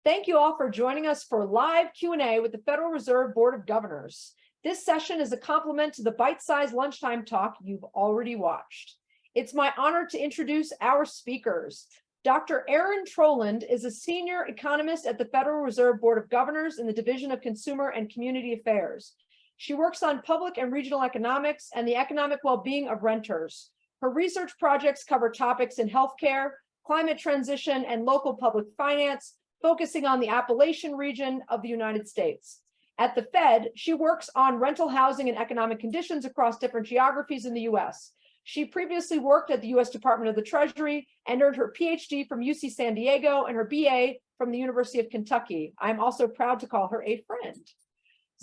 Thank you all for joining us for live Q&A with the Federal Reserve Board of Governors. This session is a complement to the bite-sized lunchtime talk you've already watched. It's my honor to introduce our speakers. Dr. Erin Troland is a senior economist at the Federal Reserve Board of Governors in the Division of Consumer and Community Affairs. She works on public and regional economics and the economic well-being of renters. Her research projects cover topics in healthcare, climate transition, and local public finance, focusing on the Appalachian region of the United States. At the Fed, she works on rental housing and economic conditions across different geographies in the US. She previously worked at the US Department of the Treasury and earned her Ph.D. from UC San Diego and her BA from the University of Kentucky. I'm also proud to call her a friend.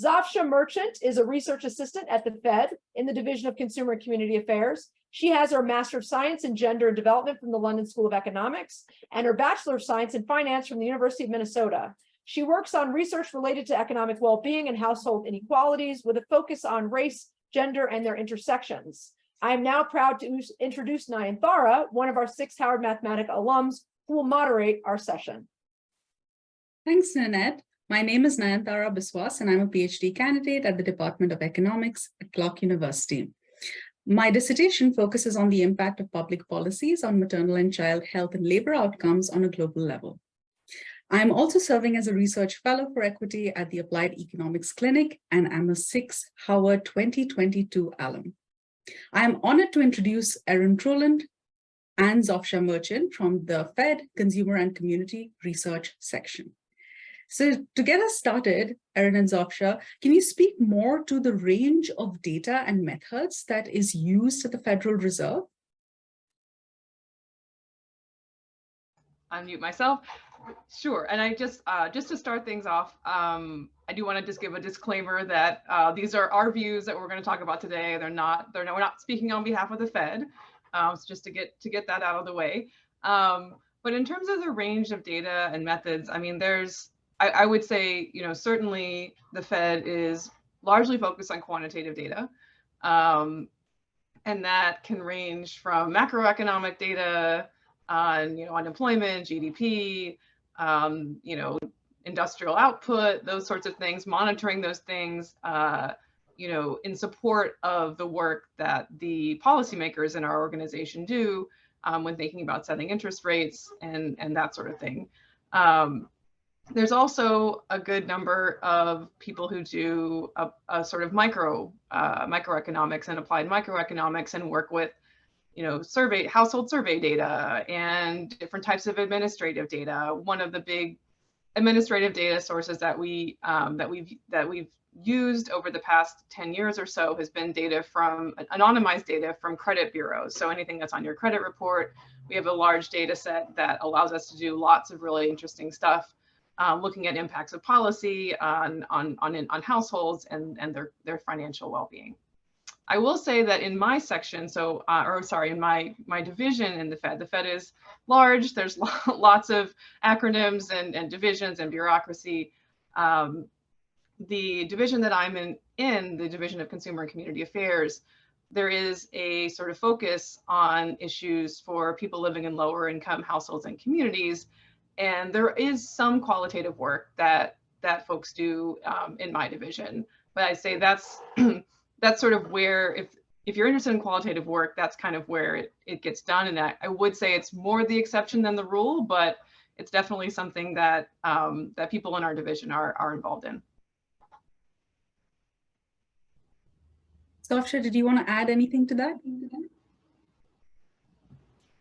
Zofia Merchant is a research assistant at the Fed in the Division of Consumer and Community Affairs. She has her Master of Science in Gender and Development from the London School of Economics and her Bachelor of Science in Finance from the University of Minnesota. She works on research related to economic well-being and household inequalities with a focus on race, gender, and their intersections. I am now proud to introduce Nayanthara, one of our SICSS-Howard Mathematica alums, who will moderate our session. Thanks, Nanette. My name is Nayanthara Biswas, and I'm a PhD candidate at the Department of Economics at Clark University. My dissertation focuses on the impact of public policies on maternal and child health and labor outcomes on a global level. I'm also serving as a research fellow for equity at the Applied Economics Clinic, and I'm a SICSS-Howard 2022 alum. I am honored to introduce Erin Troland and Zofia Merchant from the Fed Consumer and Community Research section. So to get us started, Erin and Zofia, can you speak more to the range of data and methods that is used at the Federal Reserve? Unmute myself. Sure. And I just to start things off, I do want to just give a disclaimer that these are our views that we're going to talk about today. We're not speaking on behalf of the Fed. So just to get that out of the way. But in terms of the range of data and methods, I mean, I would say, certainly the Fed is largely focused on quantitative data. And that can range from macroeconomic data on, unemployment, GDP, industrial output, those sorts of things, monitoring those things, in support of the work that the policymakers in our organization do when thinking about setting interest rates and that sort of thing. There's also a good number of people who do a sort of microeconomics and applied microeconomics and work with, household survey data and different types of administrative data. One of the big administrative data sources that we've used over the past 10 years or so has been data from anonymized data from credit bureaus. So anything that's on your credit report, we have a large data set that allows us to do lots of really interesting stuff. Looking at impacts of policy on households and their financial well-being. I will say that in my section, in my division in the Fed is large. There's lots of acronyms and divisions and bureaucracy. The division that I'm in the Division of Consumer and Community Affairs, there is a sort of focus on issues for people living in lower income households and communities. And there is some qualitative work that folks do in my division, but I'd say that's sort of where, if you're interested in qualitative work, that's kind of where it gets done. And I would say it's more the exception than the rule, but it's definitely something that that people in our division are involved in. Zofia, did you want to add anything to that?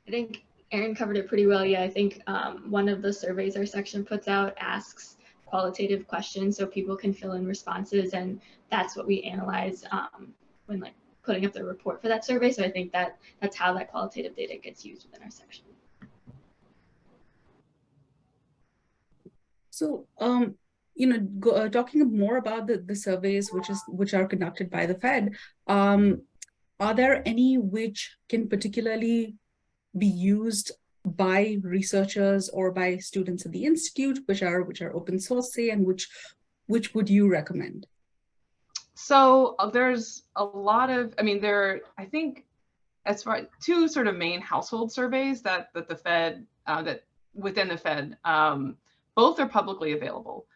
I think Erin covered it pretty well. Yeah, I think one of the surveys our section puts out asks qualitative questions so people can fill in responses, and that's what we analyze when putting up the report for that survey. So I think that's how that qualitative data gets used within our section. So, talking more about the surveys which are conducted by the Fed, are there any which can particularly be used by researchers or by students at the institute, which are open source, say, and which would you recommend? So there's a lot of, I think as far two sort of main household surveys that the Fed, that within the Fed both are publicly available.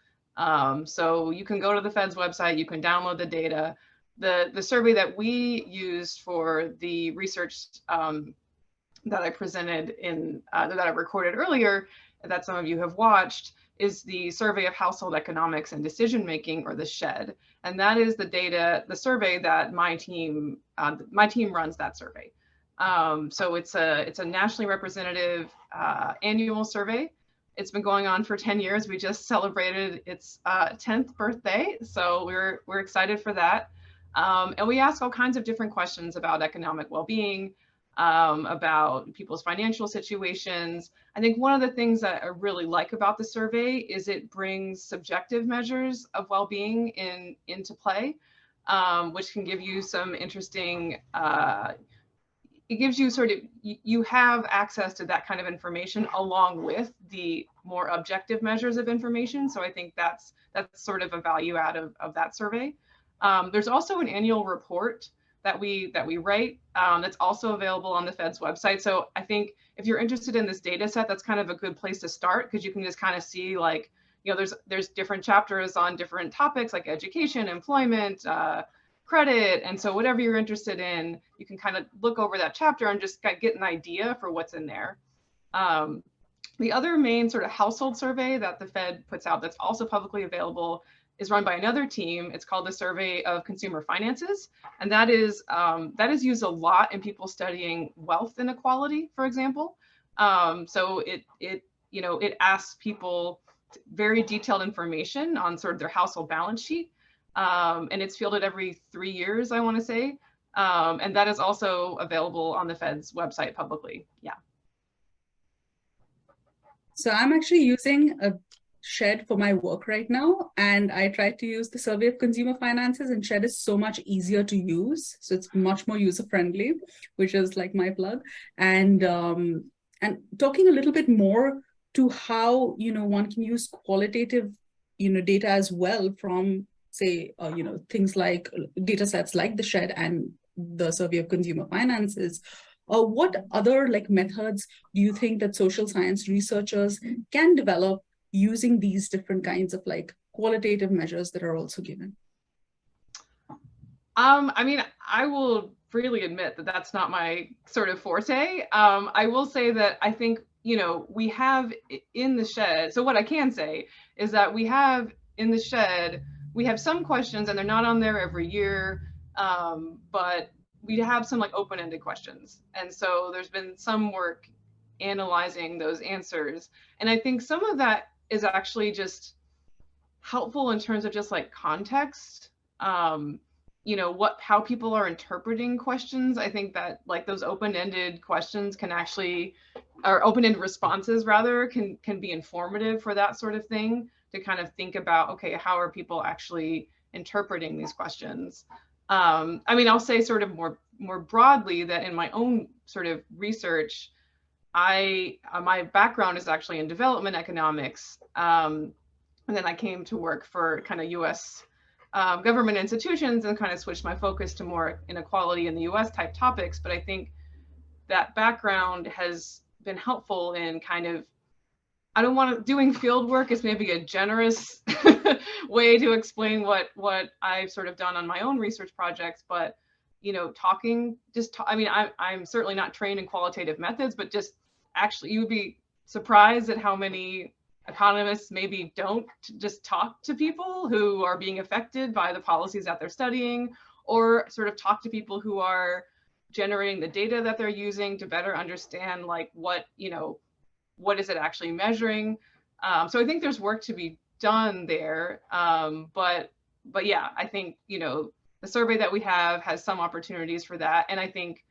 So you can go to the Fed's website, you can download the data. The survey that we used for the research that I presented in, that I recorded earlier, that some of you have watched, is the Survey of Household Economics and Decision Making, or the SHED. And that is the data, the survey that my team runs that survey. So it's a nationally representative annual survey. It's been going on for 10 years. We just celebrated its 10th birthday, so we're excited for that. And we ask all kinds of different questions about economic well-being, about people's financial situations. I think one of the things that I really like about the survey is it brings subjective measures of well-being into play, which can give you some interesting, it gives you sort of, you have access to that kind of information along with the more objective measures of information. So I think that's sort of a value add of that survey. There's also an annual report that we write that's also available on the Fed's website. So I think if you're interested in this data set, that's kind of a good place to start, because you can just kind of see, like, you know, there's different chapters on different topics like education, employment, credit. And so whatever you're interested in, you can kind of look over that chapter and just get an idea for what's in there. The other main sort of household survey that the Fed puts out that's also publicly available is run by another team. It's called the Survey of Consumer Finances. And that is used a lot in people studying wealth inequality, for example. So it asks people very detailed information on sort of their household balance sheet. And it's fielded every 3 years, I want to say. And that is also available on the Fed's website publicly. Yeah. So I'm actually using a SHED for my work right now, and I tried to use the Survey of Consumer Finances, and SHED is so much easier to use. So it's much more user-friendly, which is like my plug. And talking a little bit more to how, you know, one can use qualitative, you know, data as well from, say, you know, things like data sets like the SHED and the Survey of Consumer Finances. What other like methods do you think that social science researchers can develop using these different kinds of like qualitative measures that are also given? I mean, I will freely admit that that's not my sort of forte. I will say that I think, you know, we have in the SHED, so what I can say is that we have in the SHED, we have some questions, and they're not on there every year, but we have some like open-ended questions. And so there's been some work analyzing those answers. And I think some of that is actually just helpful in terms of just like context, you know, how people are interpreting questions. I think that like those open-ended questions can actually, or open-ended responses rather, can be informative for that sort of thing, to kind of think about, okay, how are people actually interpreting these questions? I mean, I'll say sort of more broadly that in my own sort of research, my background is actually in development economics. And then I came to work for kind of US government institutions and kind of switched my focus to more inequality in the US type topics. But I think that background has been helpful in kind of, doing field work is maybe a generous way to explain what I've sort of done on my own research projects, but, you know, I mean, I'm certainly not trained in qualitative methods, but just actually, you would be surprised at how many economists maybe don't just talk to people who are being affected by the policies that they're studying, or sort of talk to people who are generating the data that they're using to better understand like what is it actually measuring. So I think there's work to be done there. But yeah, I think, you know, the survey that we have has some opportunities for that. And I think,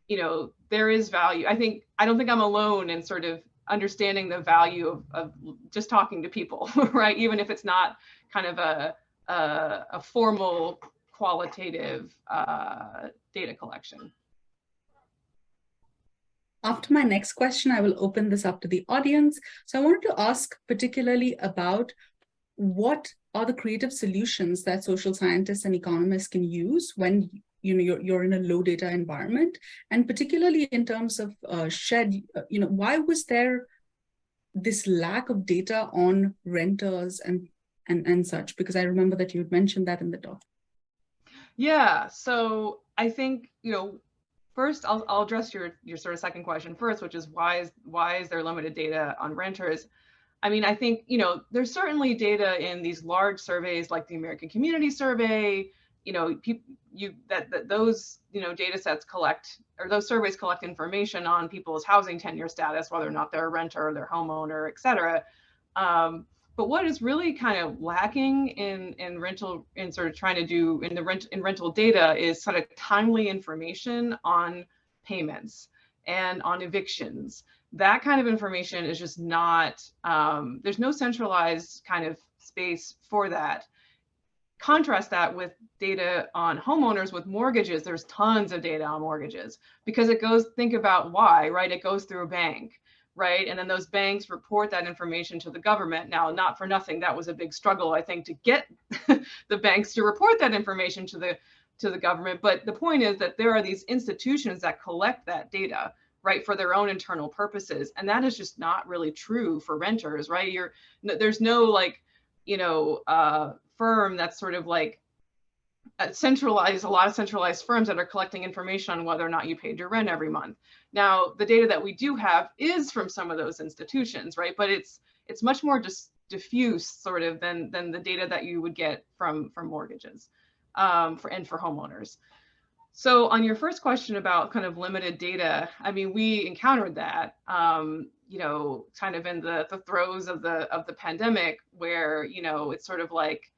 you know, there is value. I don't think I'm alone in sort of understanding the value of just talking to people, right? Even if it's not kind of a formal qualitative data collection. After my next question, I will open this up to the audience. So I wanted to ask particularly about what are the creative solutions that social scientists and economists can use when you're in a low data environment, and particularly in terms of SHED, why was there this lack of data on renters and such? Because I remember that you had mentioned that in the talk. Yeah, so I think, first I'll address your sort of second question first, which is why is there limited data on renters? I mean, I think, there's certainly data in these large surveys like the American Community Survey, those, data sets collect, or those surveys collect information on people's housing tenure status, whether or not they're a renter or they're homeowner, et cetera. But what is really kind of lacking in rental, in sort of trying to do in rental data is sort of timely information on payments and on evictions. That kind of information is just not, there's no centralized kind of space for that. Contrast that with data on homeowners with mortgages. There's tons of data on mortgages because it goes, think about why, right? It goes through a bank, right? And then those banks report that information to the government. Now, not for nothing, that was a big struggle, I think, to get the banks to report that information to the government. But the point is that there are these institutions that collect that data, right, for their own internal purposes. And that is just not really true for renters, right? There's no like, firm that's sort of like a lot of centralized firms that are collecting information on whether or not you paid your rent every month. Now, the data that we do have is from some of those institutions, right? But it's much more just diffuse sort of than the data that you would get from mortgages for homeowners. So on your first question about kind of limited data, I mean, we encountered that, kind of in the throes of the pandemic, where, it's sort of like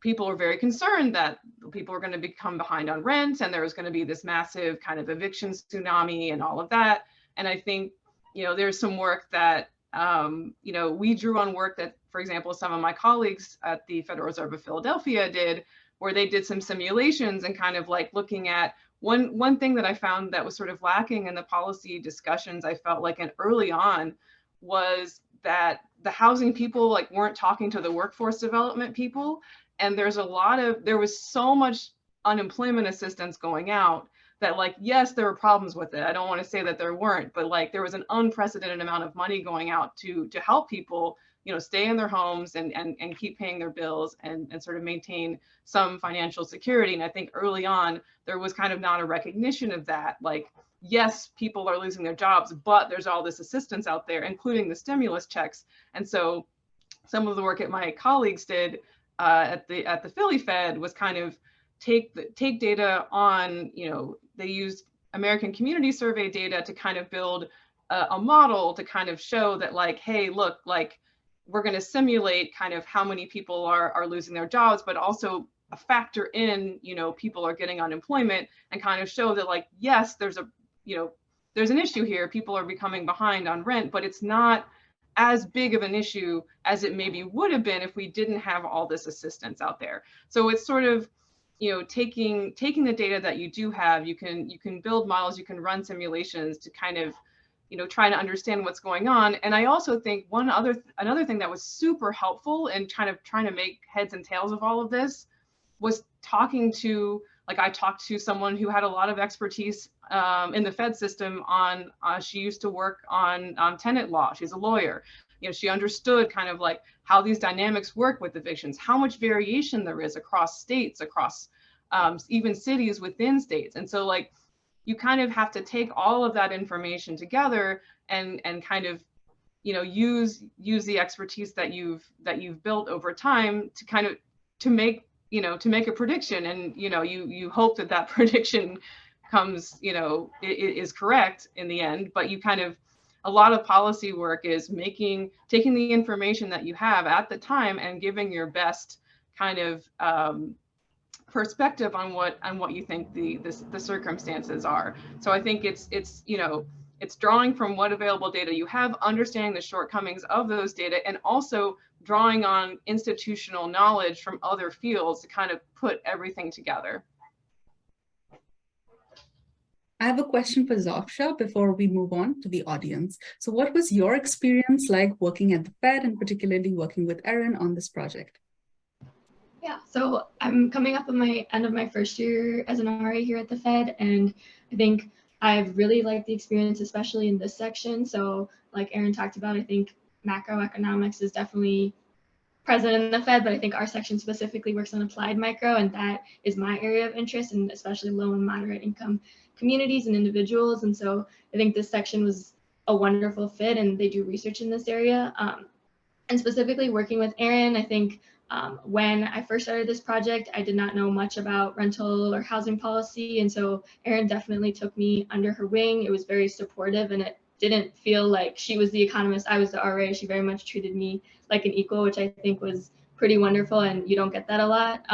people were very concerned that people were going to become behind on rent, and there was going to be this massive kind of eviction tsunami and all of that. And I think, there's some work that, we drew on work that, for example, some of my colleagues at the Federal Reserve of Philadelphia did, where they did some simulations and kind of like looking at one thing that I found that was sort of lacking in the policy discussions, I felt like, and early on, was that the housing people like weren't talking to the workforce development people. And there was so much unemployment assistance going out that, like, yes, there were problems with it. I don't want to say that there weren't, but like there was an unprecedented amount of money going out to help people, stay in their homes and keep paying their bills and sort of maintain some financial security. And I think early on, there was kind of not a recognition of that. Like, yes, people are losing their jobs, but there's all this assistance out there, including the stimulus checks. And so some of the work that my colleagues did at the Philly Fed was kind of take data on, they used American Community Survey data to kind of build a model to kind of show that, like, hey, look, like, we're going to simulate kind of how many people are losing their jobs, but also factor in, people are getting unemployment, and kind of show that, like, yes, there's an issue here. People are becoming behind on rent, but it's not as big of an issue as it maybe would have been if we didn't have all this assistance out there. So it's sort of, taking the data that you do have, you can build models, you can run simulations to kind of, try to understand what's going on. And I also think another thing that was super helpful in kind of trying to make heads and tails of all of this was I talked to someone who had a lot of expertise in the Fed system on, she used to work on tenant law. She's a lawyer. She understood kind of like how these dynamics work with evictions, how much variation there is across states, across even cities within states. And so, like, you kind of have to take all of that information together and kind of, use the expertise that you've built over time to kind of to make a prediction. And you hope that prediction comes, is correct in the end. But you kind of, a lot of policy work is taking the information that you have at the time and giving your best kind of perspective on what you think the circumstances are. So I think it's drawing from what available data you have, understanding the shortcomings of those data, and also drawing on institutional knowledge from other fields to kind of put everything together. I have a question for Zofsha before we move on to the audience. So what was your experience like working at the Fed, and particularly working with Erin on this project? Yeah, so I'm coming up on my end of my first year as an RA here at the Fed, and I think I've really liked the experience, especially in this section. So like Erin talked about, I think macroeconomics is definitely present in the Fed, but I think our section specifically works on applied micro, and that is my area of interest, and especially low and moderate income communities and individuals. And so I think this section was a wonderful fit, and they do research in this area. And specifically working with Erin, I think when I first started this project, I did not know much about rental or housing policy. And so Erin definitely took me under her wing. It was very supportive, and it didn't feel like she was the economist, I was the RA. She very much treated me like an equal, which I think was pretty wonderful, and you don't get that a lot.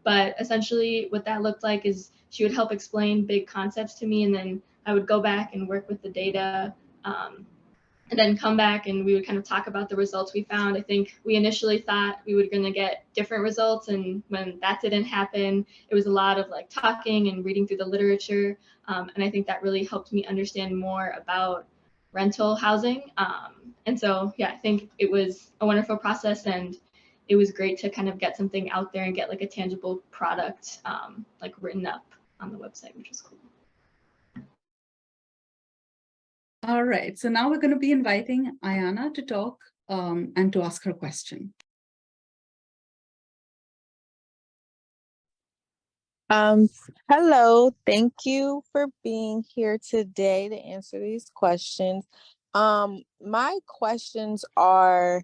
But essentially what that looked like is she would help explain big concepts to me, and then I would go back and work with the data, and then come back and we would kind of talk about the results we found. I think we initially thought we were going to get different results, and when that didn't happen, it was a lot of like talking and reading through the literature. And I think that really helped me understand more about rental housing. And so, yeah, I think it was a wonderful process, and it was great to kind of get something out there and get like a tangible product like written up on the website, which was cool. All right, so now we're going to be inviting Ayana to talk and to ask her question. Hello, thank you for being here today to answer these questions. My questions are,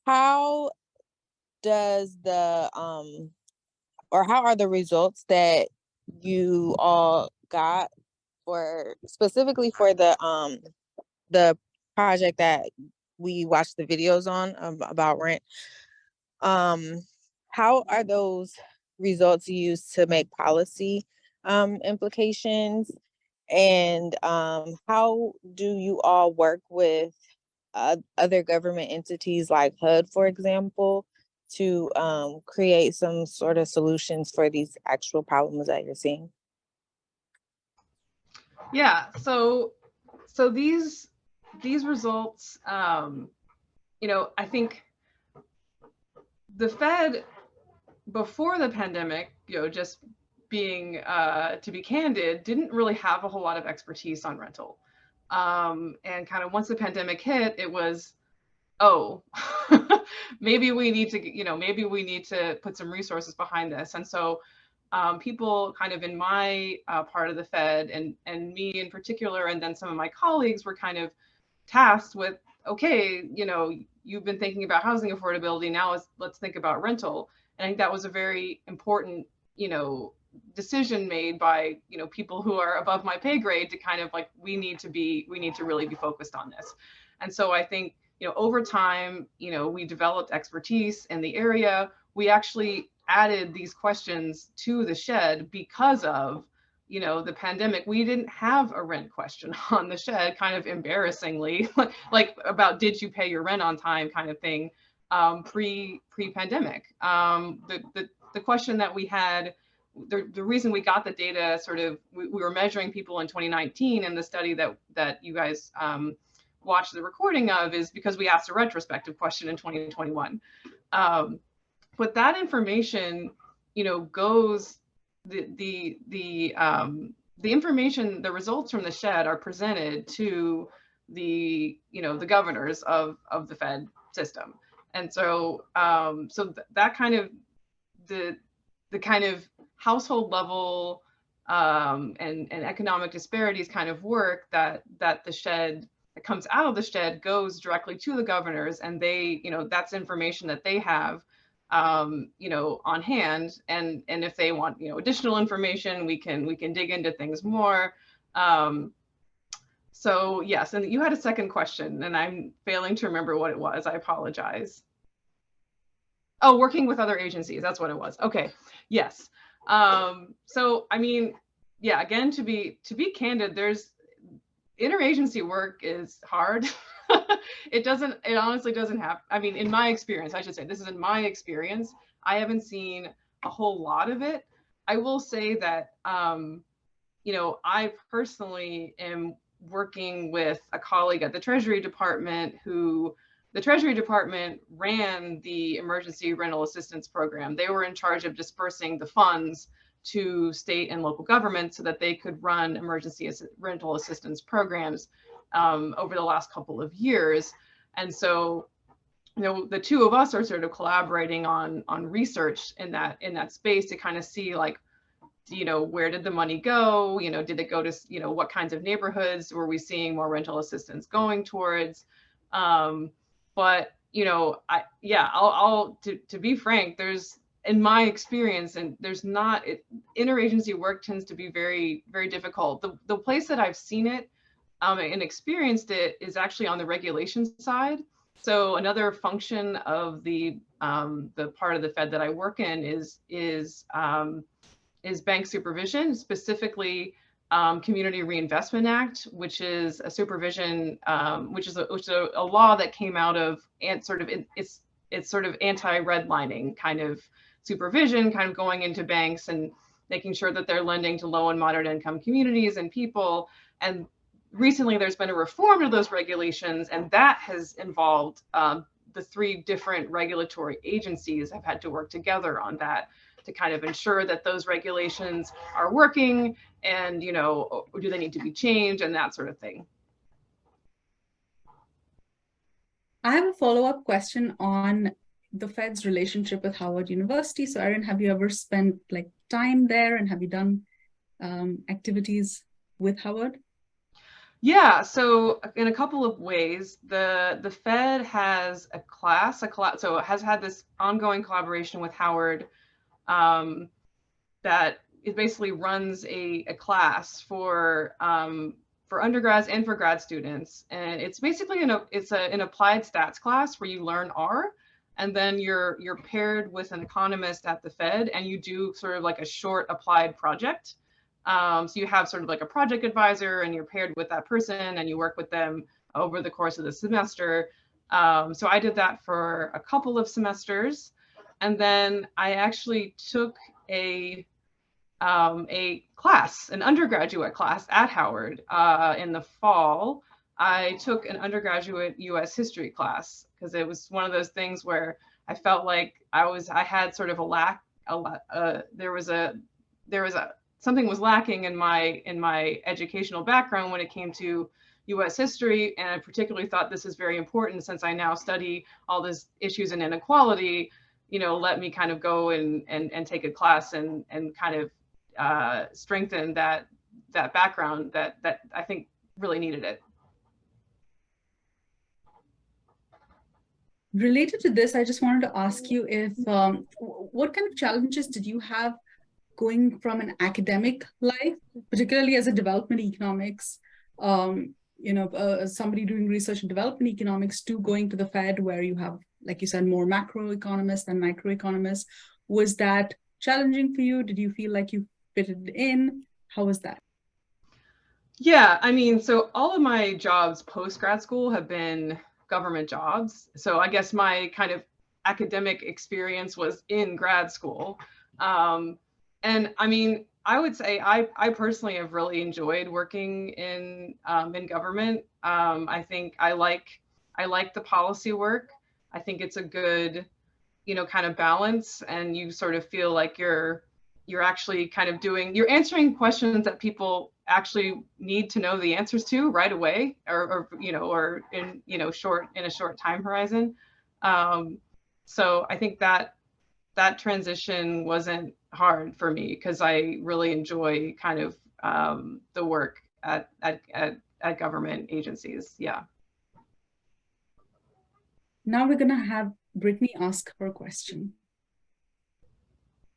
how does the or how are the results that you all got for specifically for the project that we watched the videos on about rent? How are those results used to make policy implications? And how do you all work with other government entities like HUD, for example, to create some sort of solutions for these actual problems that you're seeing? Yeah, so these results, you know, I think the Fed before the pandemic, you know, just being to be candid, didn't really have a whole lot of expertise on rental. And kind of once the pandemic hit, it was, oh, maybe we need to, you know, maybe we need to put some resources behind this. And so people kind of in my part of the Fed and me in particular, and then some of my colleagues were kind of tasked with, okay, you know, you've been thinking about housing affordability, now let's think about rental. And I think that was a very important, you know, decision made by, you know, people who are above my pay grade to kind of like, we need to really be focused on this. And so I think, you know, over time, you know, we developed expertise in the area. We actually added these questions to the shed because of, you know, the pandemic. We didn't have a rent question on the shed, kind of embarrassingly, like about did you pay your rent on time kind of thing, pre-pandemic. The question that we had, the reason we got the data, sort of, we were measuring people in 2019, and the study that you guys watched the recording of is because we asked a retrospective question in 2021. But that information, you know, goes, the information, the results from the shed are presented to the, you know, the governors of the Fed system. And so that kind of, the kind of household level and economic disparities kind of work that the shed, that comes out of the shed, goes directly to the governors, and they, you know, that's information that they have, you know, on hand. And if they want, you know, additional information, we can dig into things more. So yes, and you had a second question, and I'm failing to remember what it was. I apologize. Oh, working with other agencies, that's what it was. Okay, yes. So I mean, yeah, again, to be candid, there's interagency work is hard. It honestly doesn't have, I mean, in my experience, I should say, this is in my experience, I haven't seen a whole lot of it. I will say that, you know, I personally am working with a colleague at the Treasury Department who, the Treasury Department ran the Emergency Rental Assistance Program. They were in charge of dispersing the funds to state and local governments so that they could run emergency rental assistance programs over the last couple of years. And so, the two of us are sort of collaborating on research in that space to kind of see, like, where did the money go? Did it go to, what kinds of neighborhoods were we seeing more rental assistance going towards? But, to be frank, there's, in my experience, and there's not, interagency work tends to be very, very difficult. The place that I've seen it and experienced it is actually on the regulation side. So another function of the part of the Fed that I work in is bank supervision, specifically Community Reinvestment Act, which is a supervision, which is a law that came out of it's sort of anti-redlining kind of supervision, kind of going into banks and making sure that they're lending to low and moderate income communities and people. And recently there's been a reform of those regulations, and that has involved the three different regulatory agencies have had to work together on that to kind of ensure that those regulations are working, and do they need to be changed, and that sort of thing. I have a follow-up question on the Fed's relationship with Howard University. So Erin, have you ever spent time there, and have you done activities with Howard? Yeah, so in a couple of ways, the Fed has a class, so it has had this ongoing collaboration with Howard that it basically runs a class for undergrads and for grad students, and it's basically an applied stats class where you learn R, and then you're paired with an economist at the Fed, and you do sort of like a short applied project. So you have sort of like a project advisor, and you're paired with that person, and you work with them over the course of the semester. So I did that for a couple of semesters, and then I actually took a class, an undergraduate class at Howard in the fall. I took an undergraduate U.S. history class because it was one of those things where I felt like I had sort of something was lacking in my educational background when it came to U.S. history, and I particularly thought this is very important since I now study all these issues in inequality. Let me kind of go and take a class and kind of strengthen that background that I think really needed it. Related to this, I just wanted to ask you if what kind of challenges did you have going from an academic life, particularly as a development economics, somebody doing research in development economics, to going to the Fed where you have, like you said, more macroeconomists than microeconomists? Was that challenging for you? Did you feel like you fitted in? How was that? Yeah, I mean, so all of my jobs post-grad school have been government jobs. So I guess my kind of academic experience was in grad school. And I mean, I would say I personally have really enjoyed working in government. I think I like the policy work. I think it's a good, kind of balance, and you sort of feel like you're actually kind of you're answering questions that people actually need to know the answers to right away, or in a short time horizon. So I think that transition wasn't hard for me because I really enjoy kind of the work at government agencies. Yeah. Now we're gonna have Brittany ask her question.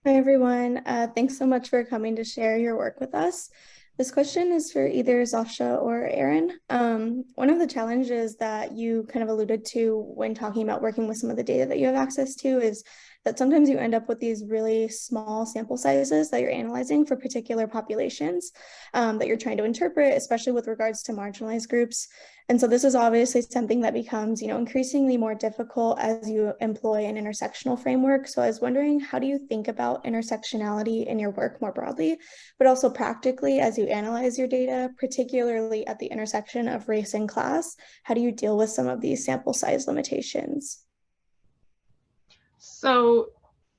Hi, everyone. Thanks so much for coming to share your work with us. This question is for either Zafsha or Erin. One of the challenges that you kind of alluded to when talking about working with some of the data that you have access to is that sometimes you end up with these really small sample sizes that you're analyzing for particular populations that you're trying to interpret, especially with regards to marginalized groups. And so this is obviously something that becomes, increasingly more difficult as you employ an intersectional framework. So I was wondering, how do you think about intersectionality in your work more broadly, but also practically as you analyze your data, particularly at the intersection of race and class? How do you deal with some of these sample size limitations? So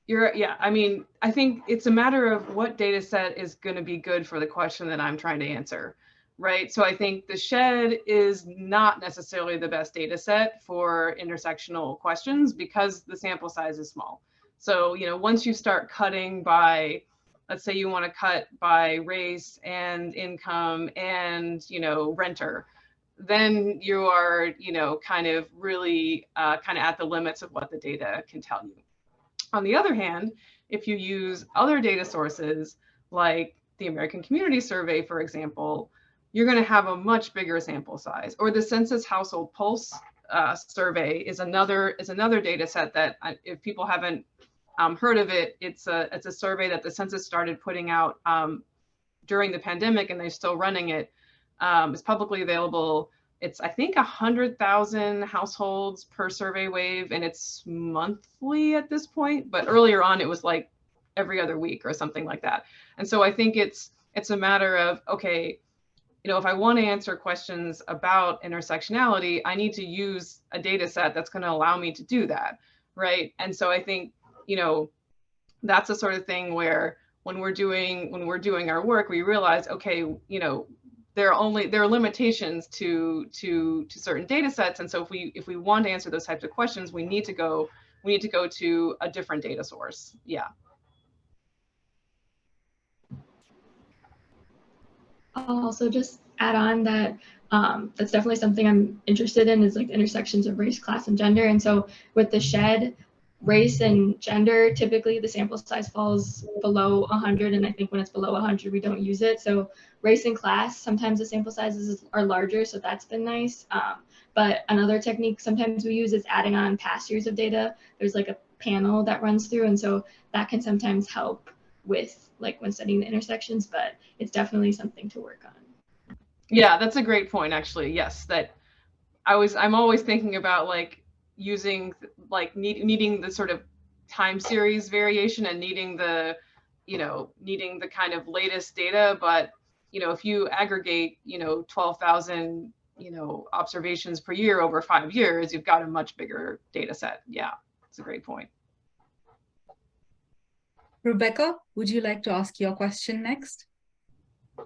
Yeah, I mean, I think it's a matter of what data set is going to be good for the question that I'm trying to answer, right? So I think the SHED is not necessarily the best data set for intersectional questions because the sample size is small. So, you know, once you start cutting by, let's say you want to cut by race and income and, you know, renter, then you are, you know, kind of really kind of at the limits of what the data can tell you. On the other hand, if you use other data sources like the American Community Survey, for example, you're going to have a much bigger sample size. Or the Census Household Pulse survey is another data set that, if people haven't heard of it, it's a survey that the census started putting out during the pandemic, and they're still running it. It's publicly available. It's, I think, 100,000 households per survey wave, and it's monthly at this point. But earlier on, it was like every other week or something like that. And so I think it's a matter of, okay, you know, if I want to answer questions about intersectionality, I need to use a data set that's going to allow me to do that, right? And so I think, you know, that's the sort of thing where when we're doing our work, we realize, okay, you know, there are limitations to certain data sets, and so if we want to answer those types of questions, we need to go to a different data source. Yeah. I'll also just add on that that's definitely something I'm interested in, is like the intersections of race, class, and gender. And so with the SHED, race and gender, typically the sample size falls below 100, and I think when it's below 100, we don't use it. So race and class, sometimes the sample sizes are larger, so that's been nice. But another technique sometimes we use is adding on past years of data. There's like a panel that runs through, and so that can sometimes help with like when studying the intersections, but it's definitely something to work on. Yeah, that's a great point, actually. Yes, that I'm always thinking about like using like needing the sort of time series variation and needing the kind of latest data. But, you know, if you aggregate, you know, 12,000, you know, observations per year over 5 years, you've got a much bigger data set. Yeah, it's a great point. Rebecca, would you like to ask your question next?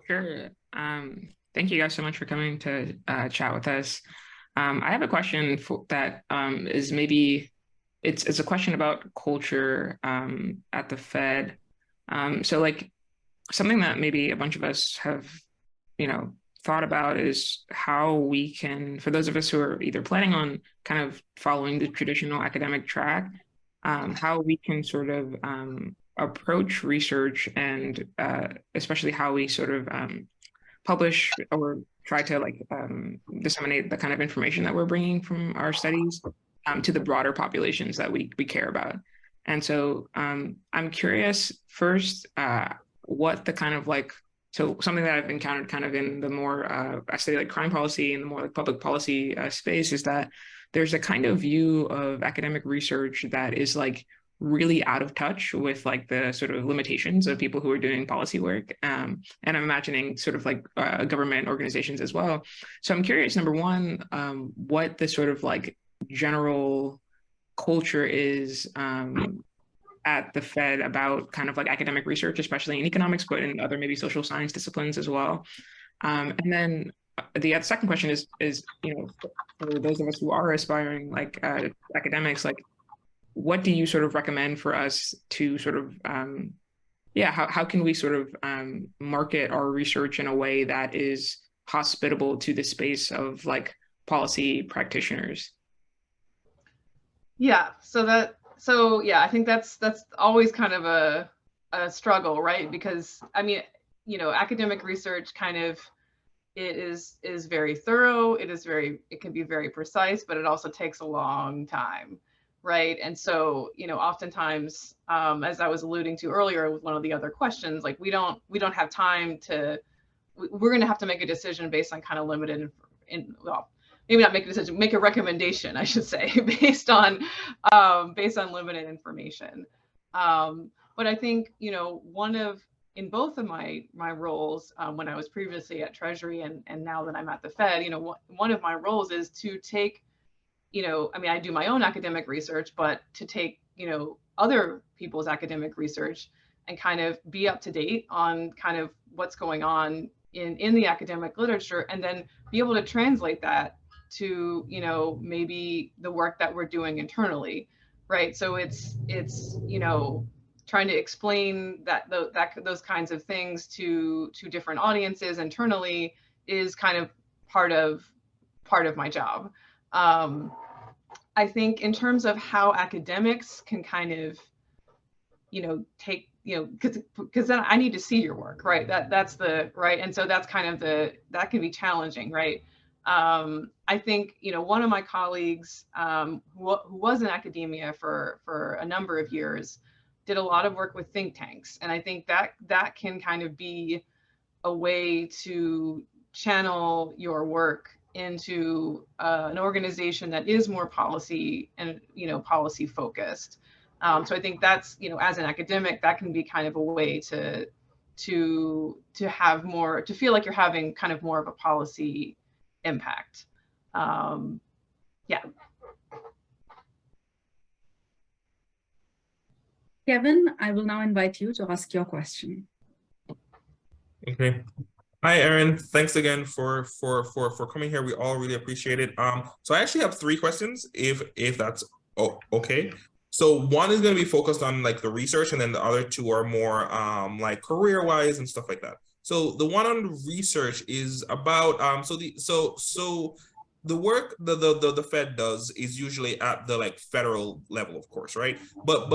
Sure. Thank you guys so much for coming to chat with us. I have a question that is maybe it's a question about culture at the Fed. So like something that maybe a bunch of us have, you know, thought about is how we can, for those of us who are either planning on kind of following the traditional academic track, how we can sort of approach research and especially how we sort of publish or try to like disseminate the kind of information that we're bringing from our studies to the broader populations that we care about. And so I'm curious first, what the kind of like, so something that I've encountered kind of in the more, I study like crime policy and the more like public policy space is that there's a kind of view of academic research that is like really out of touch with like the sort of limitations of people who are doing policy work. And I'm imagining sort of like government organizations as well. So I'm curious, number one, what the sort of like general culture is at the Fed about kind of like academic research, especially in economics, but in other maybe social science disciplines as well. And then the second question is, you know, for those of us who are aspiring like academics, like what do you sort of recommend for us to sort of, how can we sort of market our research in a way that is hospitable to the space of like policy practitioners? Yeah, so yeah, I think that's always kind of a struggle, right? Because I mean, you know, academic research kind of is very thorough. It can be very precise, but it also takes a long time, right? And so, you know, oftentimes, as I was alluding to earlier with one of the other questions, like we don't have time to. We're going to have to make a decision based on kind of limited, well, maybe not make a decision, make a recommendation, I should say, based on limited information. But I think, you know, in both of my roles, when I was previously at Treasury and now that I'm at the Fed, you know, one of my roles is to take I mean, I do my own academic research, but to take, other people's academic research and kind of be up to date on kind of what's going on in the academic literature, and then be able to translate that to, maybe the work that we're doing internally, right? So it's trying to explain those kinds of things to different audiences internally is kind of part of my job. I think in terms of how academics can kind of, take, because then I need to see your work, right? That's the right. And so that's kind of that can be challenging, right? I think, one of my colleagues who was in academia for a number of years did a lot of work with think tanks. And I think that can kind of be a way to channel your work into an organization that is more policy and policy focused. So I think that's, as an academic, that can be kind of a way to have more, to feel like you're having kind of more of a policy impact. Yeah. Kevin, I will now invite you to ask your question. Okay. Hi, Erin. Thanks again for coming here. We all really appreciate it. So I actually have 3 questions, if that's okay. So one is going to be focused on like the research, and then the other 2 are more like career-wise and stuff like that. So the one on the research is about so the work the Fed does is usually at the like federal level, of course, right? But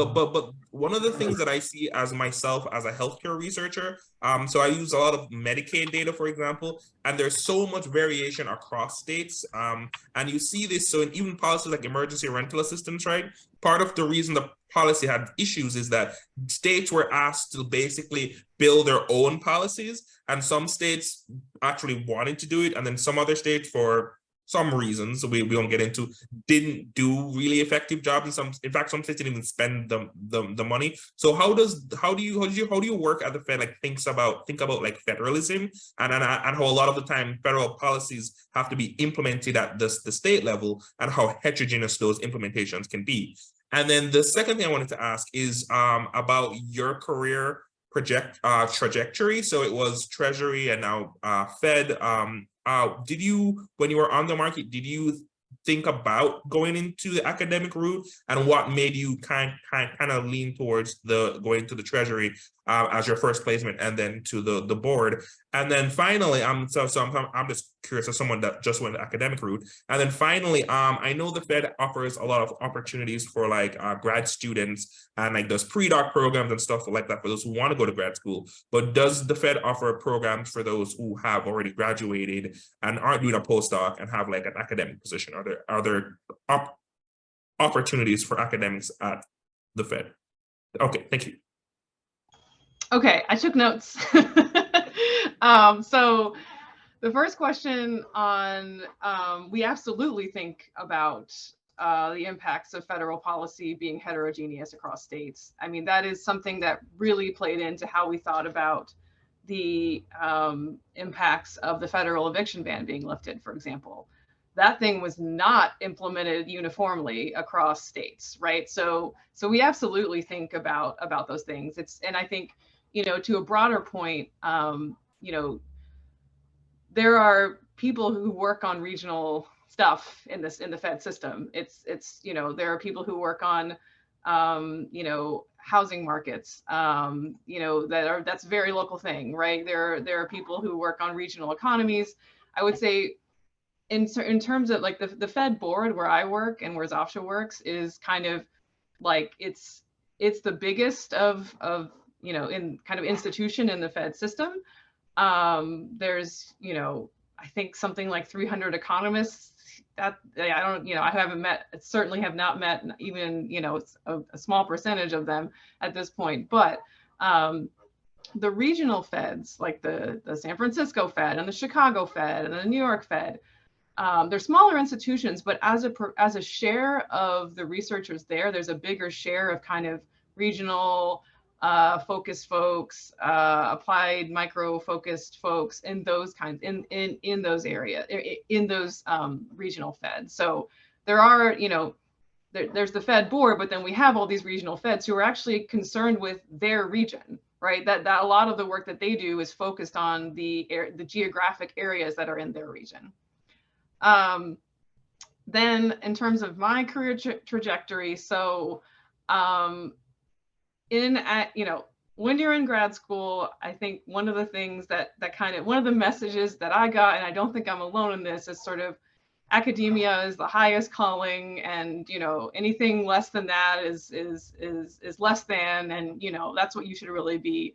one of the things that I see as myself as a healthcare researcher, so I use a lot of Medicaid data, for example, and there's so much variation across states, and you see this. So in even policies like emergency rental assistance, right? Part of the reason the policy had issues is that states were asked to basically build their own policies, and some states actually wanted to do it, and then some other states, for some reasons we won't get into, didn't do really effective jobs, and in fact some states didn't even spend the money. So how do you work at the Fed, like think about like federalism and how a lot of the time federal policies have to be implemented at the state level, and how heterogeneous those implementations can be? And then the second thing I wanted to ask is about your career trajectory. So it was Treasury and now Fed. Did you, when you were on the market, did you think about going into the academic route, and what made you kind of lean towards going to the Treasury as your first placement, and then to the board? And then finally, I'm just curious, as someone that just went the academic route. And then finally, I know the Fed offers a lot of opportunities for like grad students, and like those pre-doc programs and stuff like that for those who want to go to grad school. But does the Fed offer programs for those who have already graduated and aren't doing a postdoc and have like an academic position? Are there opportunities for academics at the Fed? Okay, thank you. Okay, I took notes. So the first question on, we absolutely think about the impacts of federal policy being heterogeneous across states. I mean, that is something that really played into how we thought about the impacts of the federal eviction ban being lifted, for example. That thing was not implemented uniformly across states, right? So we absolutely think about those things. And I think, to a broader point, there are people who work on regional stuff in the Fed system. It's there are people who work on housing markets, that's a very local thing, right? There are people who work on regional economies. I would say in terms of like the Fed board where I work and where Zofia works is kind of like it's the biggest of in kind of institution in the Fed system. There's I think something like 300 economists that I haven't met, certainly have not met even a small percentage of them at this point. But the regional Feds, like the San Francisco Fed and the Chicago Fed and the New York Fed, they're smaller institutions, but as a share of the researchers there's a bigger share of kind of regional focused folks, applied micro focused folks in those kinds in those areas, in those regional Feds. So there are, there's the Fed board, but then we have all these regional feds who are actually concerned with their region, right? That a lot of the work that they do is focused on the geographic areas that are in their region. Then in terms of my career trajectory, so when you're in grad school, I think one of the things one of the messages that I got, and I don't think I'm alone in this, is sort of academia is the highest calling, and anything less than that is less than, and that's what you should really be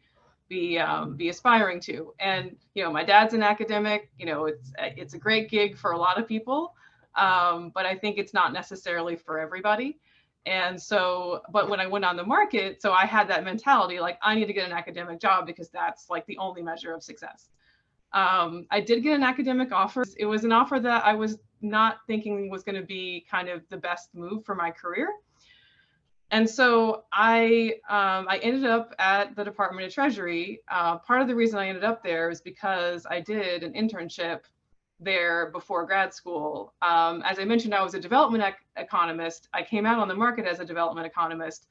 aspiring to. And my dad's an academic. It's a great gig for a lot of people, but I think it's not necessarily for everybody. And so, but when I went on the market, so I had that mentality, like, I need to get an academic job because that's like the only measure of success. I did get an academic offer. It was an offer that I was not thinking was going to be kind of the best move for my career. And so I ended up at the Department of Treasury. Part of the reason I ended up there is because I did an internship there before grad school. As I mentioned, I was a development economist. I came out on the market as a development economist.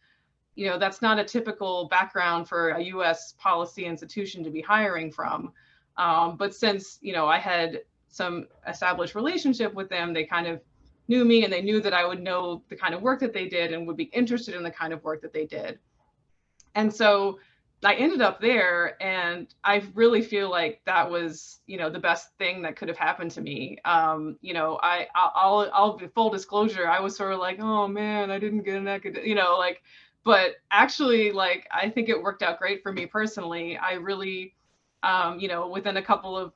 That's not a typical background for a US policy institution to be hiring from. But since, I had some established relationship with them, they kind of knew me, and they knew that I would know the kind of work that they did and would be interested in the kind of work that they did. And so I ended up there, and I really feel like that was, the best thing that could have happened to me. I'll be full disclosure, I was sort of like, oh man, I didn't get an academic, but actually, I think it worked out great for me personally. I really, within a couple of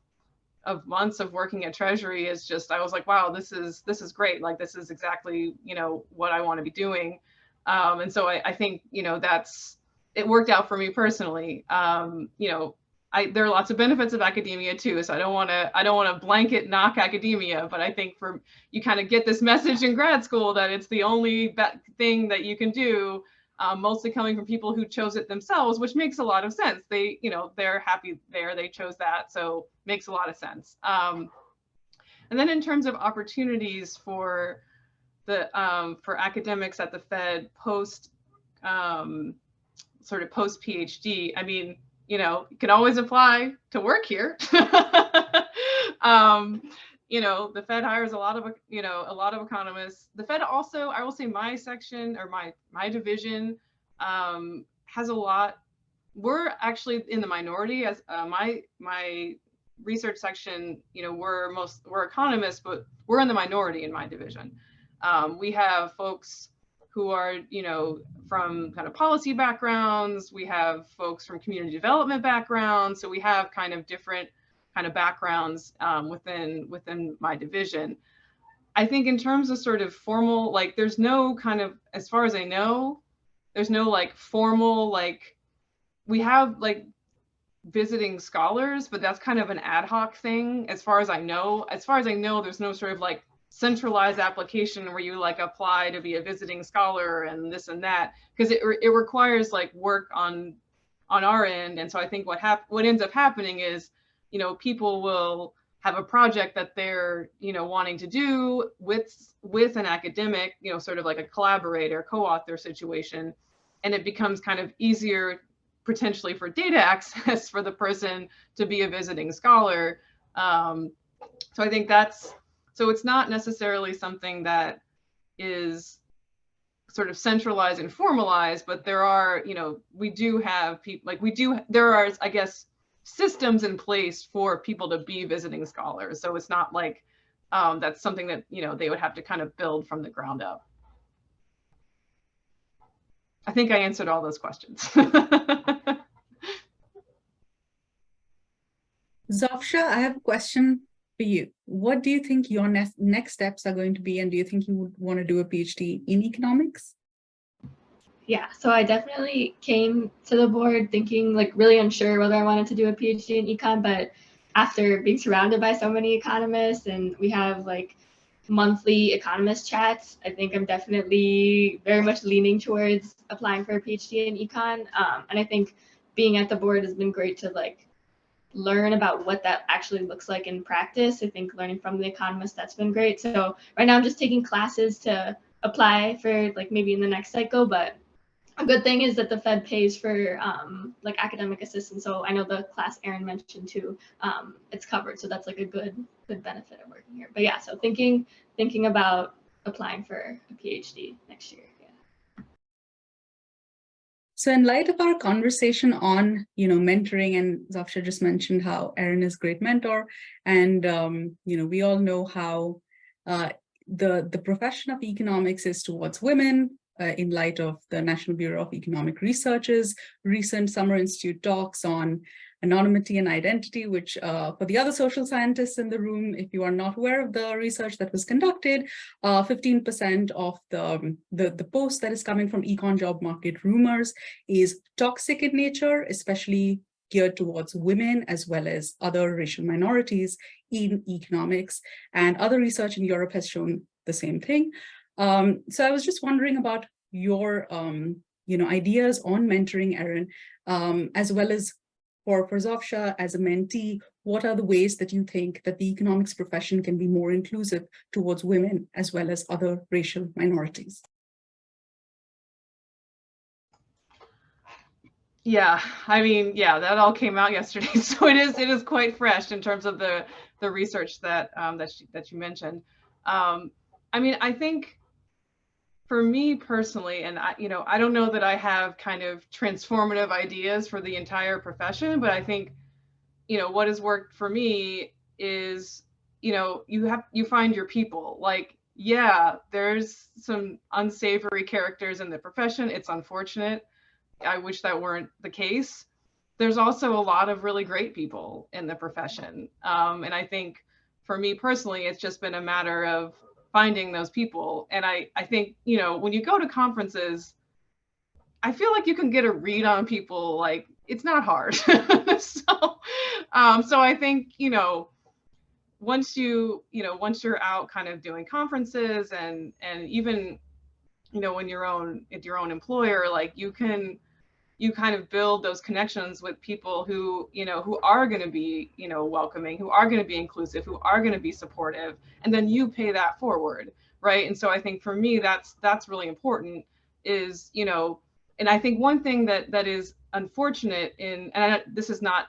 months of working at Treasury, I was like, wow, this is great. Like, this is exactly, what I want to be doing. And so I think, it worked out for me personally. There are lots of benefits of academia too, so I don't want to blanket knock academia, but I think you kind of get this message in grad school that it's the only thing that you can do, mostly coming from people who chose it themselves, which makes a lot of sense. They're happy there, they chose that, so makes a lot of sense. And then in terms of opportunities for academics at the Fed post Ph.D., I mean, you can always apply to work here. The Fed hires a lot of economists. The Fed also, I will say, my section, or my division, has a lot. We're actually in the minority, as my research section, we're economists, but we're in the minority in my division. We have folks who are, from kind of policy backgrounds. We have folks from community development backgrounds. So we have kind of different kind of backgrounds within my division. I think in terms of sort of formal, there's no kind of, as far as I know, there's no formal, we have visiting scholars, but that's kind of an ad hoc thing. As far as I know, there's no sort of centralized application where you apply to be a visiting scholar and this and that, because it requires work on our end. And so I think what ends up happening is, people will have a project that they're, wanting to do with an academic, sort of like a collaborator, co-author situation. And it becomes kind of easier potentially for data access for the person to be a visiting scholar. So I think so it's not necessarily something that is sort of centralized and formalized, but there are, we do have people, there are, I guess, systems in place for people to be visiting scholars. So it's not that's something that, they would have to kind of build from the ground up. I think I answered all those questions. Zofsha, I have a question for you. What do you think your next steps are going to be, and do you think you would want to do a PhD in economics? Yeah, so I definitely came to the board thinking really unsure whether I wanted to do a PhD in econ, but after being surrounded by so many economists, and we have monthly economist chats, I think I'm definitely very much leaning towards applying for a PhD in econ. And I think being at the board has been great to learn about what that actually looks like in practice. I think learning from The Economist, that's been great. So right now I'm just taking classes to apply for like maybe in the next cycle, but a good thing is that the Fed pays for like academic assistance. So I know the class Erin mentioned too, it's covered. So that's like a good benefit of working here. But yeah, so thinking about applying for a PhD next year. Yeah. So in light of our conversation on, mentoring, and Zafsha just mentioned how Erin is a great mentor, and, we all know how the profession of economics is towards women, in light of the National Bureau of Economic Research's recent Summer Institute talks on anonymity and identity, which for the other social scientists in the room, if you are not aware of the research that was conducted, 15% of the post that is coming from econ job market rumors is toxic in nature, especially geared towards women as well as other racial minorities in economics. And other research in Europe has shown the same thing. So I was just wondering about your, ideas on mentoring, Erin, as well as for Zafsha as a mentee. What are the ways that you think that the economics profession can be more inclusive towards women as well as other racial minorities? Yeah, I mean, yeah, that all came out yesterday, so it is quite fresh in terms of the research that that you mentioned. I mean, I think for me personally, and I don't know that I have kind of transformative ideas for the entire profession, but I think, what has worked for me is, you find your people. Like, yeah, there's some unsavory characters in the profession. It's unfortunate. I wish that weren't the case. There's also a lot of really great people in the profession. And I think for me personally, it's just been a matter of finding those people. And I think, when you go to conferences, I feel like you can get a read on people. Like, it's not hard. So I think, once you're out kind of doing conferences and even, when at your own employer, like you kind of build those connections with people who are going to be, welcoming, who are going to be inclusive, who are going to be supportive, and then you pay that forward, right? And so I think for me, that's really important is, and I think one thing that is unfortunate this is not,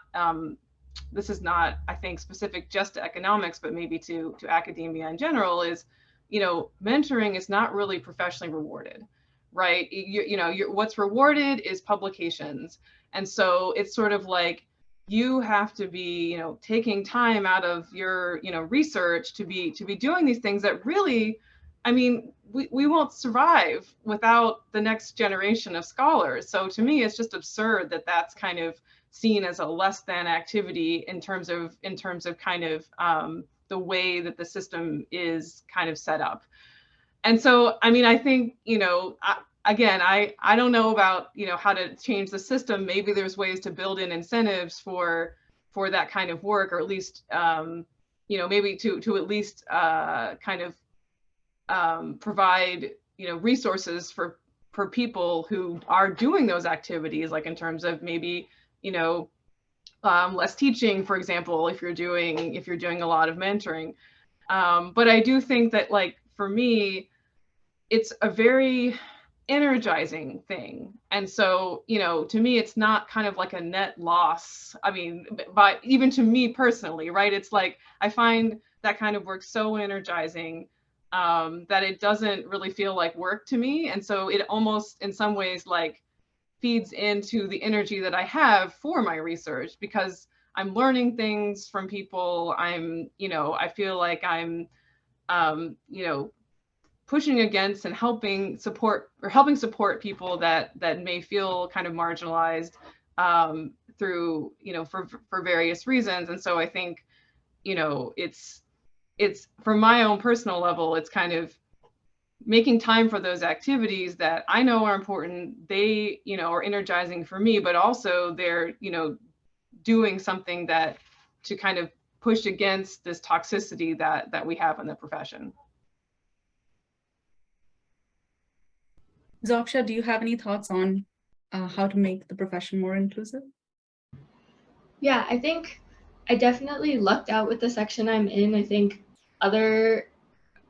I think, specific just to economics, but maybe to academia in general, is, mentoring is not really professionally rewarded. Right? What's rewarded is publications. And so it's sort of like you have to be, taking time out of your, research to be doing these things that really, I mean, we won't survive without the next generation of scholars. So to me, it's just absurd that that's kind of seen as a less than activity in terms of kind of the way that the system is kind of set up. And so, I mean, I think, I don't know about, how to change the system. Maybe there's ways to build in incentives for that kind of work, or at least, maybe to at least kind of provide, resources for people who are doing those activities, like in terms of maybe, less teaching, for example, if you're doing a lot of mentoring. But I do think that, like, for me, it's a very energizing thing. And so, to me, it's not kind of like a net loss. I mean, but even to me personally, right? It's like, I find that kind of work so energizing that it doesn't really feel like work to me. And so it almost, in some ways, like feeds into the energy that I have for my research, because I'm learning things from people. I feel like I'm, pushing against and helping support people that may feel kind of marginalized through, for various reasons. And so I think, it's from my own personal level, it's kind of making time for those activities that I know are important. They, are energizing for me, but also they're, doing something that to kind of push against this toxicity that we have in the profession. Zafsha, do you have any thoughts on how to make the profession more inclusive? Yeah, I think I definitely lucked out with the section I'm in. I think other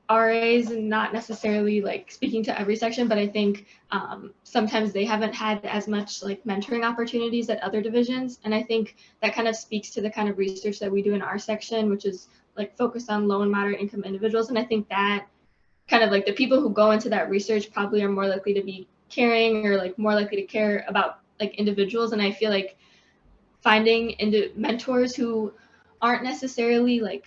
RAs, and not necessarily like speaking to every section, but I think sometimes they haven't had as much like mentoring opportunities at other divisions. And I think that kind of speaks to the kind of research that we do in our section, which is like focused on low and moderate income individuals. And I think that kind of like the people who go into that research probably are more likely to be caring or like more likely to care about like individuals. And I feel like finding mentors who aren't necessarily like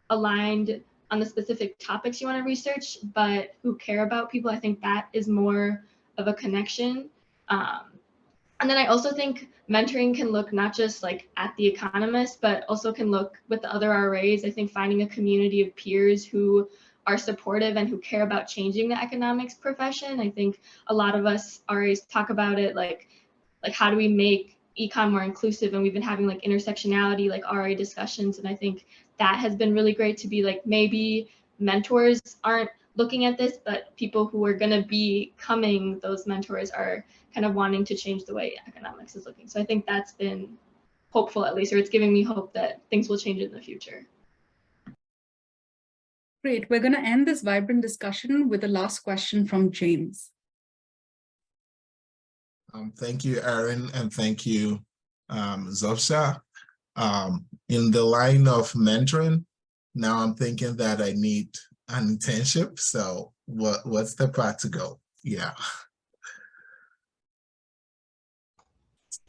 aligned on the specific topics you want to research, but who care about people, I think that is more of a connection. And then I also think mentoring can look not just like at the Economist, but also can look with the other RAs. I think finding a community of peers who are supportive and who care about changing the economics profession. I think a lot of us RAs talk about it like how do we make econ more inclusive, and we've been having like intersectionality like RA discussions, and I think that has been really great to be like, maybe mentors aren't looking at this, but people who are going to be becoming those mentors are kind of wanting to change the way economics is looking. So I think that's been hopeful, at least, or it's giving me hope that things will change in the future. Great. We're going to end this vibrant discussion with the last question from James. Thank you, Erin, and thank you, Zofsha. In the line of mentoring, now I'm thinking that I need an internship. So what's the path to go? Yeah.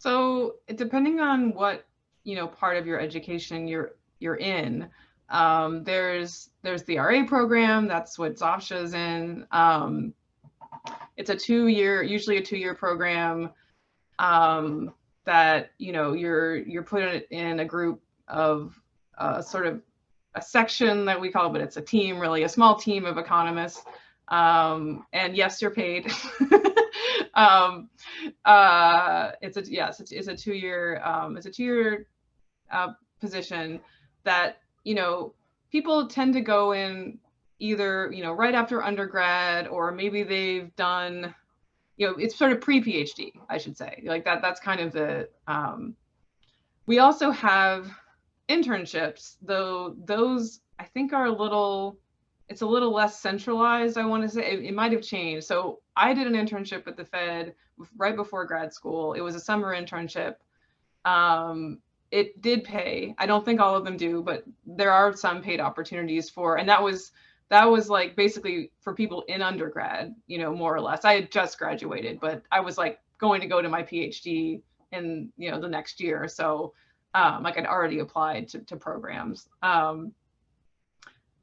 So depending on what part of your education you're in, there's the RA program. That's what Zofsha's in. It's usually a 2-year program that you're put in a group of sort of a section that we call, but it's a team, really a small team of economists. And yes, you're paid. It's a 2-year position that people tend to go in either right after undergrad, or maybe they've done it's sort of pre-PhD, I should say, like that's kind of the we also have internships, though those I think are it's a little less centralized. I want to say it might have changed. So I did an internship at the Fed right before grad school. It was a summer internship. It did pay. I don't think all of them do, but there are some paid opportunities and that was like basically for people in undergrad, more or less. I had just graduated, but I was like going to go to my PhD in, the next year. So like I'd already applied to programs. And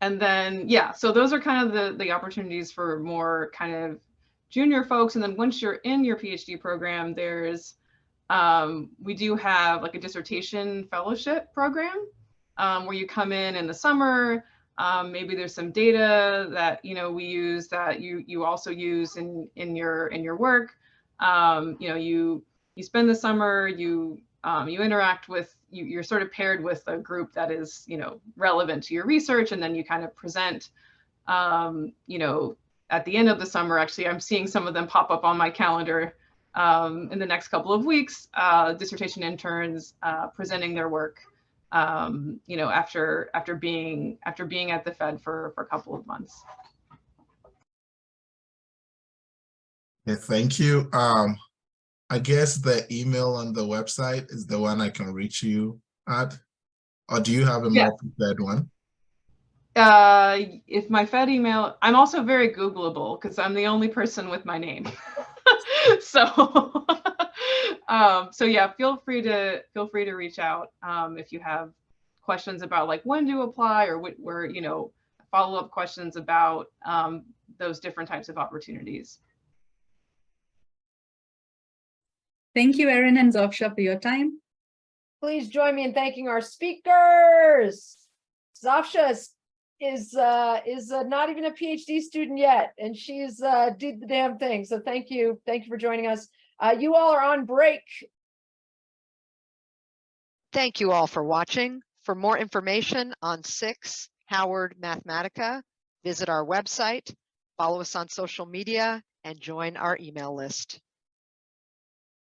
then, so those are kind of the opportunities for more kind of junior folks. And then once you're in your PhD program, there's, we do have like a dissertation fellowship program where you come in the summer. Maybe there's some data that we use that you also use in your work. You spend the summer, you interact with you're sort of paired with a group that is relevant to your research, and then you kind of present. At the end of the summer, actually, I'm seeing some of them pop up on my calendar in the next couple of weeks. Dissertation interns presenting their work. After being at the Fed for a couple of months. Yeah, thank you. I guess the email on the website is the one I can reach you at, or do you have a more prepared one? If my Fed email, I'm also very Googleable because I'm the only person with my name. So, so yeah, feel free to reach out if you have questions about like when to apply, or where follow-up questions about those different types of opportunities. Thank you, Erin and Zofsha, for your time. Please join me in thanking our speakers. Zofsha is not even a PhD student yet, and she's did the damn thing. So thank you for joining us. You all are on break. Thank you all for watching. For more information on SICSS-Howard Mathematica, visit our website, follow us on social media, and join our email list.